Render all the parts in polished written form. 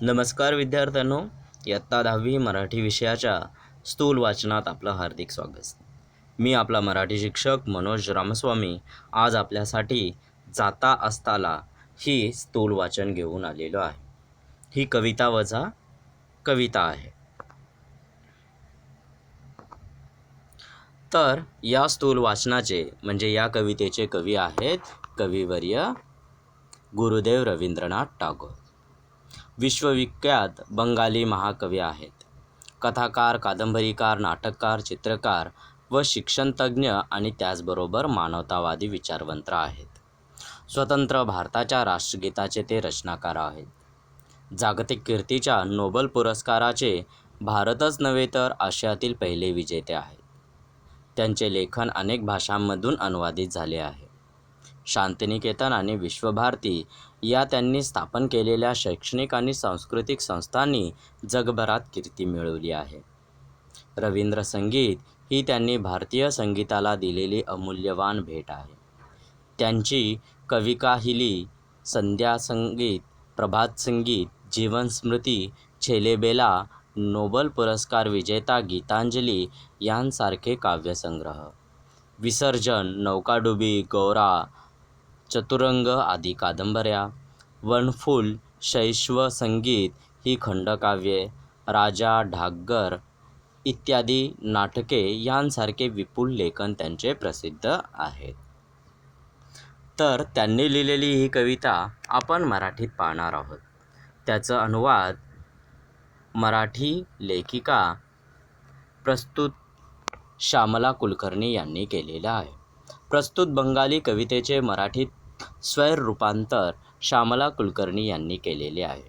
नमस्कार विद्यार्थ्यांनो, इयत्ता 10वी मराठी विषयाच्या स्थूल वाचनात आपलं हार्दिक स्वागत. मी आपला मराठी शिक्षक मनोज रामस्वामी आज आपल्यासाठी जाता असताला ही स्थूल वाचन घेऊन आलेलो आहे. ही कविता वजा कविता आहे. तर या स्थूल वाचनाचे म्हणजे या कवितेचे कवी आहेत कविवर्य गुरुदेव रवींद्रनाथ टागोर. विश्वविख्यात बंगाली महाकवी आहेत. कथाकार, कादंबरीकार, नाटककार, चित्रकार व शिक्षणतज्ज्ञ आणि त्याचबरोबर मानवतावादी विचारवंत आहेत. स्वतंत्र भारताच्या राष्ट्रगीताचे ते रचनाकार आहेत. जागतिक कीर्तीच्या नोबेल पुरस्काराचे भारतच नव्हे तर आशियातील पहिले विजेते आहेत. त्यांचे लेखन अनेक भाषांमधून अनुवादित झाले आहे. शांतिनिकेतन आणि विश्वभारती या त्यांनी स्थापन केलेल्या शैक्षणिक आणि सांस्कृतिक संस्थांनी जगभरात कीर्ती मिळवली आहे. रवींद्र संगीत ही त्यांनी भारतीय संगीताला दिलेली अमूल्यवान भेट आहे. त्यांची कविकाहिली, संध्या संगीत, प्रभात संगीत, जीवन स्मृती, छेलेबेला, नोबेल पुरस्कार विजेता गीतांजली यांसारखे काव्यसंग्रह, विसर्जन, नौकाडुबी, गौरा, चतुरंग आदी कादंबऱ्या, वनफूल, शैशव संगीत ही खंडकाव्ये, राजा ढागर इत्यादी नाटके यांसारखे विपुल लेखन त्यांचे प्रसिद्ध आहेत. तर त्यांनी लिहिलेली ही कविता आपण मराठीत पाहणार आहोत. त्याचा अनुवाद मराठी लेखिका प्रस्तुत श्यामला कुलकर्णी यांनी केलेला आहे. प्रस्तुत बंगाली कवितेचे मराठीत स्वैर रूपांतर श्यामला कुलकर्णी यांनी केलेले आहे.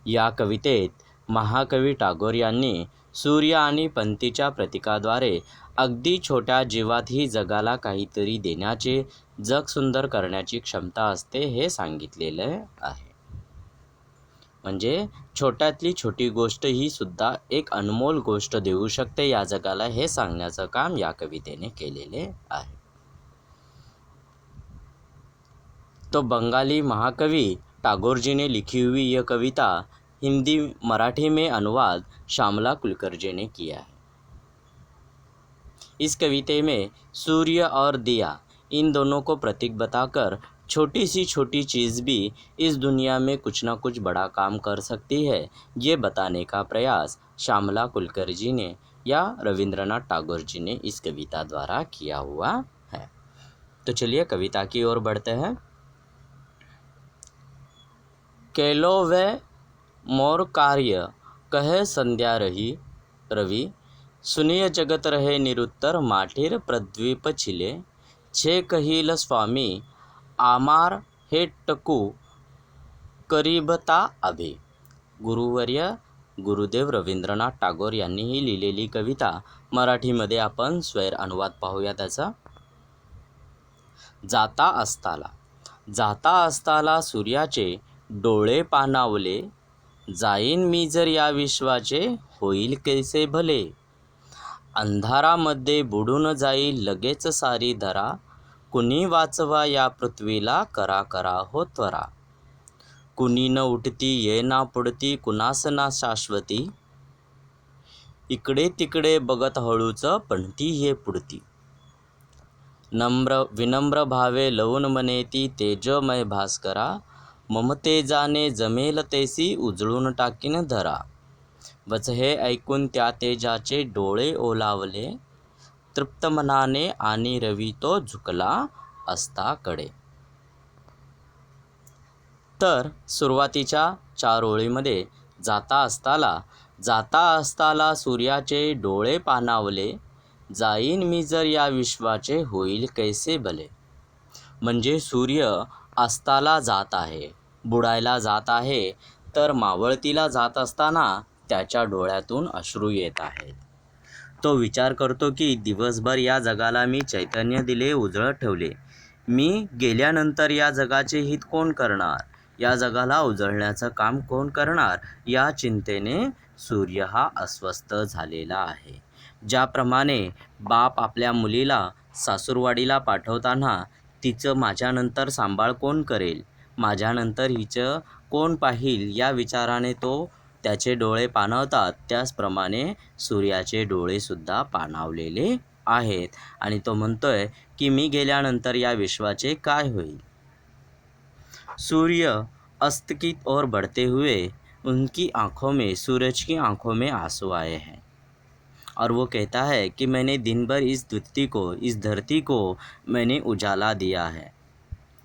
या कवितेत महाकवी टागोर यांनी सूर्य आणि पंथीच्या प्रतीकाद्वारे अगदी छोट्या जीवातही जगाला काहीतरी देण्याचे, जग सुंदर करण्याची क्षमता असते हे सांगितलेले आहे. म्हणजे छोट्यातली छोटी गोष्ट ही सुद्धा एक अनमोल गोष्ट देऊ शकते या जगाला, हे सांगण्याचं काम या कवितेने केलेले आहे. तो बंगाली महाकवि टागोर जी ने लिखी हुई यह कविता हिंदी मराठी में अनुवाद श्यामला कुलकर्णी ने किया है. इस कविते में सूर्य और दिया इन दोनों को प्रतीक बताकर छोटी सी छोटी चीज़ भी इस दुनिया में कुछ ना कुछ बड़ा काम कर सकती है, ये बताने का प्रयास श्यामला कुलकर्णी जी ने या रवींद्रनाथ टागोर जी ने इस कविता द्वारा किया हुआ है. तो चलिए कविता की ओर बढ़ते हैं. केलो वे मोर कार्य कहे संध्या रही रवि, सुनिय जगत रहे निरुत्तर माठीर प्रद्वीप छिले, छे कहिल स्वामी आमार हे टकू करीबता अभि. गुरुवर्य गुरुदेव रवींद्रनाथ टागोर यांनी ही लिहिलेली कविता मराठीमध्ये आपण स्वैर अनुवाद पाहूया त्याचा. जाता असताला. जाता असताला सूर्याचे डोळे पाणावले, जाईन मी जर या विश्वाचे होईल कैसे भले, अंधारामध्ये बुडून जाईल लगेच सारी धरा, कुणी वाचवा या पृथ्वीला करा करा हो त्वरा, कुणी न उठती ये ना पुढती कुणास ना शाश्वती, इकडे तिकडे बघत हळूच पणती ये पुढती, विनम्र भावे लवून मनेती तेजमय भास्करा, ममतेजाने जमेल तैसी उजळून टाकीन धरा, वच हे ऐकून त्या तेजाचे डोळे ओलावले, तृप्त मनाने आणि रवी तो झुकला अस्ताकडे. तर सुरुवातीच्या 4 ओळीमध्ये जाता असताला सूर्याचे डोळे पाणावले, जाईन मी जर या विश्वाचे होईल कैसे भले. म्हणजे सूर्य अस्ताला जात आहे, बुडायला जात आहे, तर मावळतीला जात असताना त्याच्या डोळ्यातून अश्रू येत आहेत. तो विचार करतो की दिवसभर या जगाला मी चैतन्य दिले, उजळत ठेवले, मी गेल्यानंतर या जगाचे हित कोण करणार, या जगाला उजळण्याचं काम कोण करणार, या चिंतेने सूर्य हा अस्वस्थ झालेला आहे. ज्याप्रमाणे बाप आपल्या मुलीला सासूरवाडीला पाठवताना तिचं माझ्यानंतर सांभाळ कोण करेल, माझ्यानंतर हिचं कोण पाहील या विचाराने तो त्याचे डोळे पाणावतात. त्याचप्रमाणे सूर्याचे डोळेसुद्धा पाणावलेले आहेत आणि तो म्हणतोय की मी गेल्यानंतर या विश्वाचे काय होईल. सूर्य अस्त की ओर बढ़ते हुए उनकी आंखों में, सूरज की आंखों में आंसू आए हैं और वो कहता है कि मैंने दिन भर इस धरती को मैंने उजाला दिया है,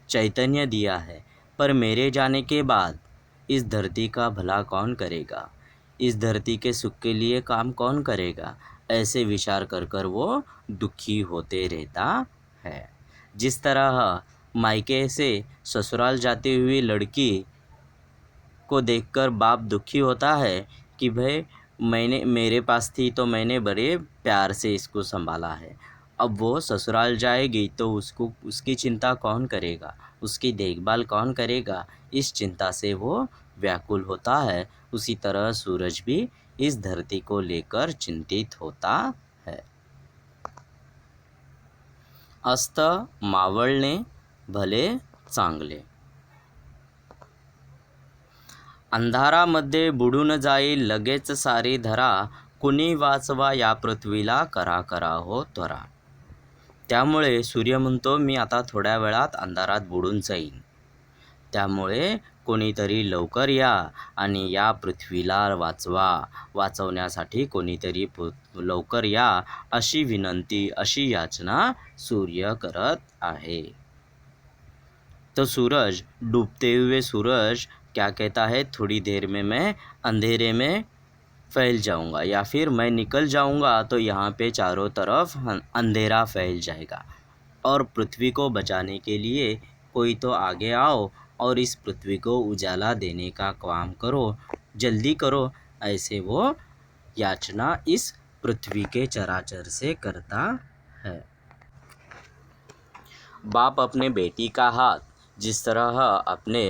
चैतन्य दिया है, पर मेरे जाने के बाद इस धरती का भला कौन करेगा, इस धरती के सुख के लिए काम कौन करेगा, ऐसे विचार कर कर वो दुखी होते रहता है। जिस तरह मायके से ससुराल जाती हुई लड़की को देखकर बाप दुखी होता है कि भाई मेरे पास थी तो मैंने बड़े प्यार से इसको संभाला है, अब वो ससुराल जाएगी तो उसकी चिंता कौन करेगा, उसकी देखभाल कौन करेगा, इस चिंता से वो व्याकुल होता है। उसी तरह सूरज भी इस धरती को लेकर चिंतित होता है। अस्त मावळणे भले चांगले, अंधारामध्ये बुडून जाईल लगेच सारी धरा, कुणी वाचवा या पृथ्वीला करा करा हो त्वरा. त्यामुळे सूर्य म्हणतो मी आता थोड्या वेळात अंधारात बुडून जाईन, त्यामुळे कोणीतरी लवकर या आणि या पृथ्वीला वाचवा, वाचवण्यासाठी कोणीतरी लवकर या अशी विनंती, अशी याचना सूर्य करत आहे. तो सूरज, डूबते हुए सूरज क्या कहता है, थोड़ी देर में मैं अंधेरे में फैल जाऊंगा या फिर मैं निकल जाऊंगा तो यहाँ पे चारों तरफ अंधेरा फैल जाएगा और पृथ्वी को बचाने के लिए कोई तो आगे आओ और इस पृथ्वी को उजाला देने का काम करो, जल्दी करो, ऐसे वो याचना इस पृथ्वी के चराचर से करता है। बाप अपने बेटी का हाथ जिस तरह अपने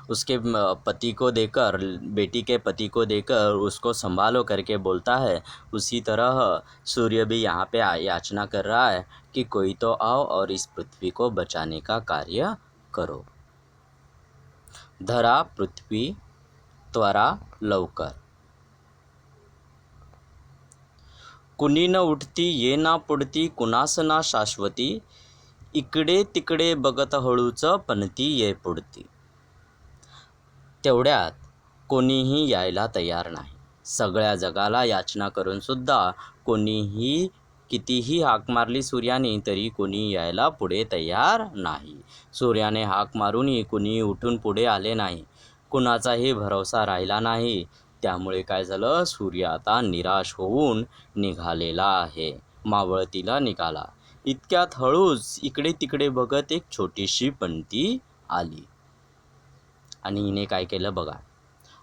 उसके पति को देकर, बेटी के पति को देकर उसको संभालो करके बोलता है, उसी तरह सूर्य भी यहाँ पे याचना कर रहा है कि कोई तो आओ और इस पृथ्वी को बचाने का कार्य करो। धरा पृथ्वी त्वरा लवकर, कुणी न उठती ये ना पुढती, कुणास ना शाश्वती, इकडे तिकडे बघत हळूच पणती ये पुढती. तेवढ्यात कोणीही यायला तयार नाही. सगळ्या जगाला याचना करूनसुद्धा कोणीही कितीही हाक मारली सूर्याने तरी कोणी यायला पुढे तयार नाही. सूर्याने हाक मारूनही कुणी उठून पुढे आले नाही. कुणाचाही भरोसा राहिला नाही. त्यामुळे काय झालं, सूर्य आता निराश होऊन निघालेला आहे, मावळतीला निघाला. इतक्यात हळूच इकडे तिकडे बघत एक छोटीशी पणती आली आणि हिने काय केलं बघा.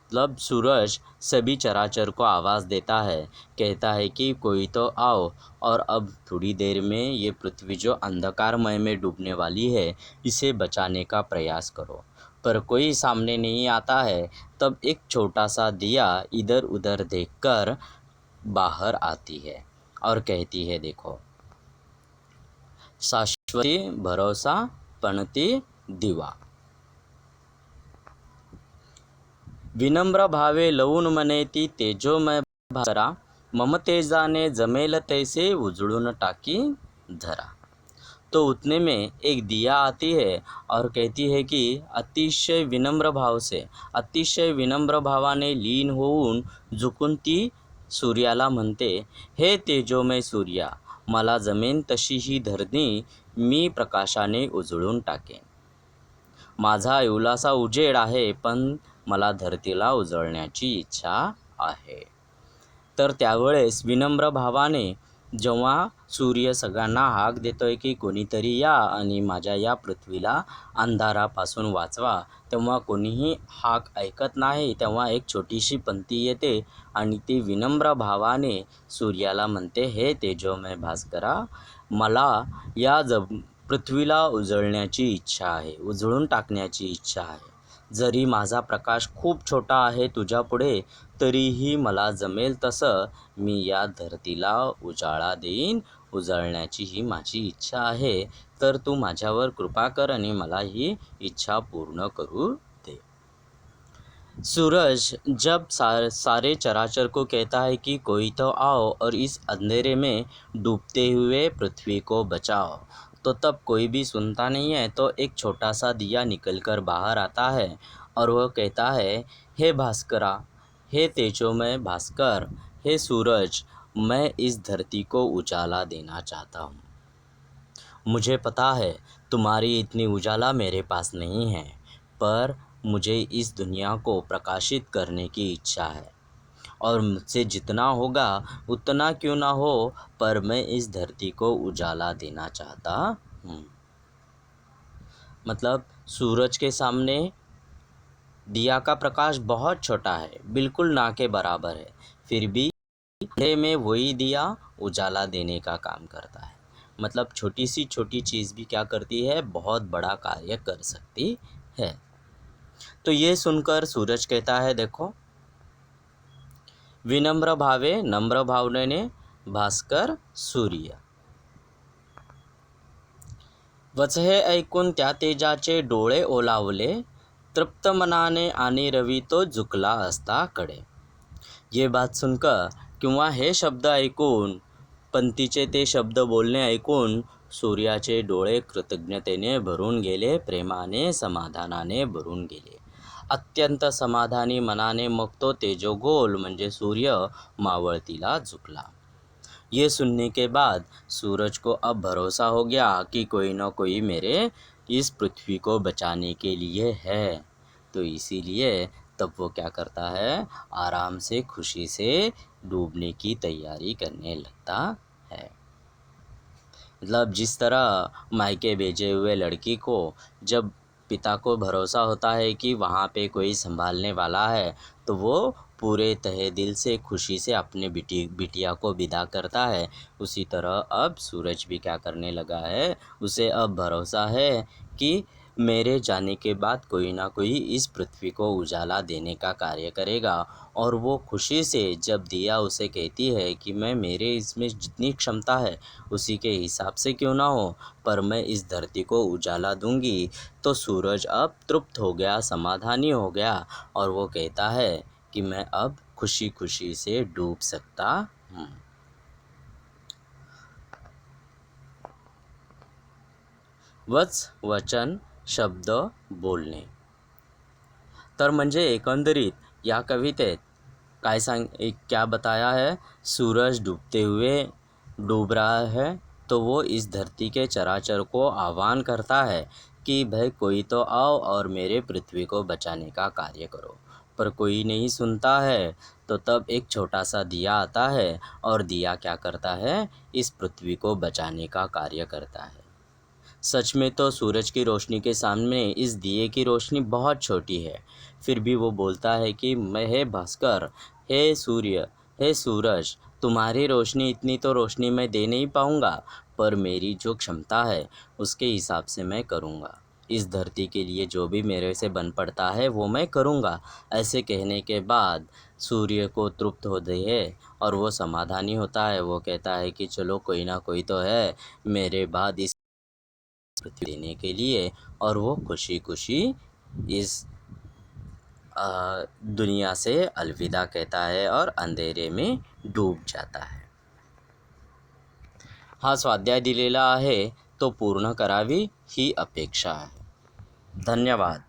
मतलब सूरज सभी चराचर को आवाज़ देता है, कहता है कि कोई तो आओ और अब थोड़ी देर में ये पृथ्वी जो अंधकारमय में डूबने वाली है इसे बचाने का प्रयास करो. पर कोई सामने नहीं आता है. तब एक छोटा सा दिया इधर उधर देखकर बाहर आती है और कहती है, देखो शाश्वती भरोसा पणती दिवा, विनम्र भावे लवून मने ती तेजोमय भास्करा, मम तेजाने जमेल तैसे उजळून टाकी धरा. तो उतने में एक दिया आती है और कहती है कि अतिशय विनम्र भाव से, अतिशय विनम्र भावाने लीन होऊन झुकून ती सूर्याला म्हणते, हे तेजोमय सूर्या, मला जमेन तशी ही धरणी मी प्रकाशाने उजळून टाकेन. माझा एवढासा उजेड आहे पण मला धरतीला उजळण्याची इच्छा आहे. तर त्यावेळेस विनम्र भावाने जेव्हा सूर्य सगळ्यांना हाक देतोय की कोणीतरी या आणि माझ्या या पृथ्वीला अंधारापासून वाचवा, तेव्हा कोणीही हाक ऐकत नाही. तेव्हा एक छोटीशी पंक्ती येते आणि ती विनम्र भावाने सूर्याला म्हणते, हे तेजोमय भास्करा, मला या पृथ्वीला उजळण्याची इच्छा आहे, उजळून टाकण्याची इच्छा आहे. जरी माझा प्रकाश खूप छोटा आहे तुझ्यापुढे तरीही मला जमेल तसं मी या धरतीला उजाळा देईन उजळण्याची ही माझी इच्छा आहे, तर तू माझ्यावर कृपा कर आणि मला ही इच्छा पूर्ण करू दे. सूरज जब सारे चराचर को कहता है कि कोई तो आओ और इस अंधेरे में डूबते हुए पृथ्वी को बचाओ, तो तब कोई भी सुनता नहीं है। तो एक छोटा सा दिया निकलकर बाहर आता है और वह कहता है, हे भास्करा, हे तेजोमय भास्कर, हे सूरज, मैं इस धरती को उजाला देना चाहता हूँ। मुझे पता है तुम्हारी इतनी उजाला मेरे पास नहीं है, पर मुझे इस दुनिया को प्रकाशित करने की इच्छा है और मुझसे जितना होगा उतना क्यों ना हो, पर मैं इस धरती को उजाला देना चाहता हूँ। मतलब सूरज के सामने दिया का प्रकाश बहुत छोटा है, बिल्कुल ना के बराबर है, फिर भी अंधेरे में वही दिया उजाला देने का काम करता है। मतलब छोटी सी छोटी चीज़ भी क्या करती है, बहुत बड़ा कार्य कर सकती है। तो ये सुनकर सूरज कहता है, देखो, विनम्र भावे नम्र भावनेने भास्कर सूर्य. वच हे ऐकून त्या तेजाचे डोळे ओलावले, तृप्त मनाने आणि रवी तो झुकला असता कडे. ये बात सुनकर किंवा हे शब्द ऐकून, पंथीचे ते शब्द बोलणे ऐकून सूर्याचे डोळे कृतज्ञतेने भरून गेले, प्रेमाने समाधानाने भरून गेले. अत्यंत समाधानी मनाने मग तो तेजोगोल म्हणजे सूर्य मावळतीला झुकला. ये सुनने के बाद सूरज को अब भरोसा हो गया कि कोई न कोई मेरे इस पृथ्वी को बचाने के लिए है। तो इसीलिए तब वो क्या करता है, आराम से खुशी से डूबने की तैयारी करने लगता है। मतलब जिस तरह मायके भेजे हुए लड़की को जब पिता को भरोसा होता है कि वहाँ पे कोई संभालने वाला है, तो वो पूरे तहे दिल से खुशी से अपने बिटिया को विदा करता है। उसी तरह अब सूरज भी क्या करने लगा है, उसे अब भरोसा है कि मेरे जाने के बाद कोई ना कोई इस पृथ्वी को उजाला देने का कार्य करेगा। और वो खुशी से जब दिया उसे कहती है कि मैं मेरे इसमें जितनी क्षमता है उसी के हिसाब से क्यों ना हो, पर मैं इस धरती को उजाला दूंगी, तो सूरज अब तृप्त हो गया, समाधानी हो गया और वो कहता है कि मैं अब खुशी खुशी से डूब सकता हूँ। वच वचन शब्द बोलणे. तर म्हणजे एकंदरीत या कवितेत क्या बताया है, सूरज डूबते हुए डूब रहा है, तो वो इस धरती के चराचर को आह्वान करता है कि भाई कोई तो आओ और मेरे पृथ्वी को बचाने का कार्य करो, पर कोई नहीं सुनता है। तो तब एक छोटा सा दिया आता है और दिया क्या करता है, इस पृथ्वी को बचाने का कार्य करता है। सच में तो सूरज की रोशनी के सामने इस दिए की रोशनी बहुत छोटी है, फिर भी वो बोलता है कि मैं, हे भास्कर, हे सूर्य, हे सूरज, तुम्हारी रोशनी इतनी तो रोशनी मैं दे नहीं पाऊँगा, पर मेरी जो क्षमता है उसके हिसाब से मैं करूँगा। इस धरती के लिए जो भी मेरे से बन पड़ता है वो मैं करूँगा। ऐसे कहने के बाद सूर्य को तृप्त होते है और वो समाधानी होता है। वो कहता है कि चलो कोई ना कोई तो है मेरे बाद इस पृथ्वी देने के लिए, और वो खुशी खुशी इस दुनिया से अलविदा कहता है और अंधेरे में डूब जाता है. हा स्वाध्याय दिलेला आहे तो पूर्ण करावी ही अपेक्षा आहे. धन्यवाद.